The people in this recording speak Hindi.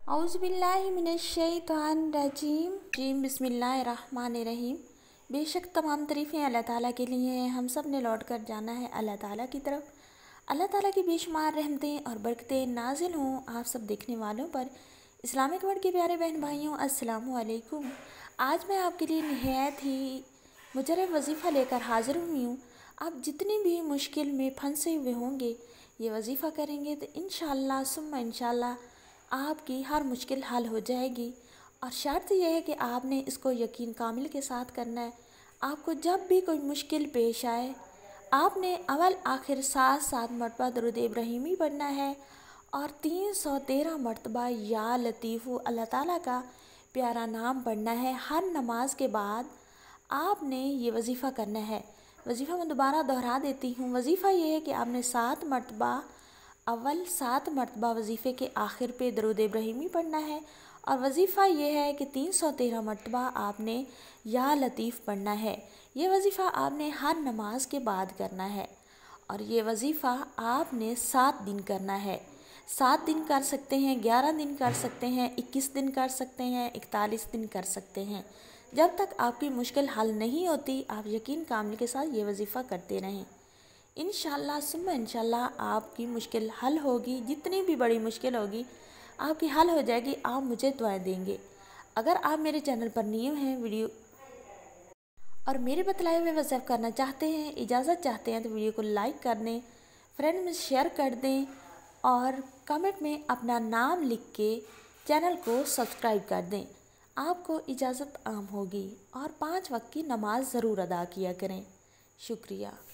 औज़ुबिल्लाहिमिनश्शैतानिर्रजीम बिस्मिल्लाहिर्रहमानिर्रहीम। बेशक तमाम तारीफ़ें अल्लाह ताला के लिए हैं। हम सब ने लौट कर जाना है अल्लाह ताला की तरफ। अल्लाह ताला की बेशुमार रहमतें और बरकतें नाजिल हों आप सब देखने वालों पर। इस्लामिक वर्ल्ड के प्यारे बहन भाइयों, अस्सलामु अलैकुम। आज मैं आपके लिए निहायत ही मुजरब वजीफ़ा लेकर हाज़िर हुई हूँ। आप जितनी भी मुश्किल में फंसे हुए होंगे, ये वजीफ़ा करेंगे तो इंशाअल्लाह सुम्मा इंशाअल्लाह आपकी हर मुश्किल हल हो जाएगी। और शर्त यह है कि आपने इसको यकीन कामिल के साथ करना है। आपको जब भी कोई मुश्किल पेश आए, आपने अव्वल आखिर 7 मरतबा दरूद इब्राहिमी पढ़ना है और 313 मरतबा या लतीफ़ु अल्लाह ताला का प्यारा नाम पढ़ना है। हर नमाज के बाद आपने ये वजीफ़ा करना है। वजीफ़ा मैं दोबारा दोहरा देती हूँ। वजीफ़ा ये है कि आपने 7 मरतबा अव्वल 7 मरतबा वजीफ़े के आखिर पे दरूद इब्राहिमी पढ़ना है। और वजीफ़ा ये है कि 313 मरतबा आपने या लतीफ़ पढ़ना है। ये वजीफ़ा आपने हर नमाज के बाद करना है। और ये वजीफ़ा आपने 7 दिन करना है। 7 दिन कर सकते हैं, 11 दिन कर सकते हैं, 21 दिन कर सकते हैं, 41 दिन कर सकते हैं। जब तक आपकी मुश्किल हल नहीं होती, आप यकीन कामिल के साथ ये वजीफ़ा करते रहें। इंशाअल्लाह सुम्मा इंशाअल्लाह आपकी मुश्किल हल होगी। जितनी भी बड़ी मुश्किल होगी आपकी हल हो जाएगी। आप मुझे दुआएं देंगे। अगर आप मेरे चैनल पर न्यू हैं वीडियो और मेरे बतलाए हुए वज़ीफ़ा करना चाहते हैं, इजाज़त चाहते हैं, तो वीडियो को लाइक कर दें, फ्रेंड में शेयर कर दें और कमेंट में अपना नाम लिख के चैनल को सब्सक्राइब कर दें। आपको इजाज़त आम होगी। और 5 वक्त की नमाज ज़रूर अदा किया करें। शुक्रिया।